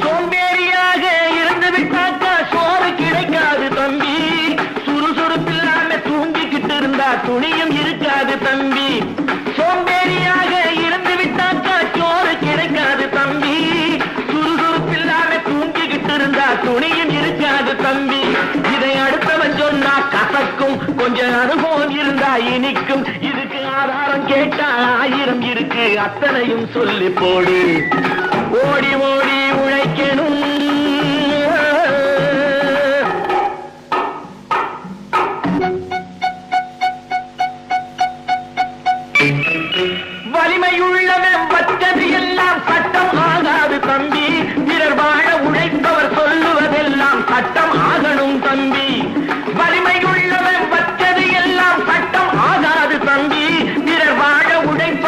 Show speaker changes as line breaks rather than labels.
சோம்பேறியாக இருந்து விட்டாக்கா சோறு கிடைக்காது தம்பி. சுறுசுறுப்பில்லாம தூங்கிக்கிட்டு இருந்தா துணியும் இருக்காது தம்பி. சோம்பேறியாக இருந்து விட்டாக்கா சோறு கிடைக்காது தம்பி. சுறுசுறுப்பில்லாம தூங்கிக்கிட்டு இருந்தா துணியும் இருக்காது தம்பி. இதை அடுத்தவன் சொன்னா கசக்கும், கொஞ்சம் அனுபவம் இருந்தா இனிக்கும். இதுக்கு ஆதாரம் கேட்டா 1000 இருக்கு, அத்தனையும் சொல்லி போடு. ஓடி ஓடி உழைக்கணும், வலிமையுள்ளவன் பச்சது எல்லாம்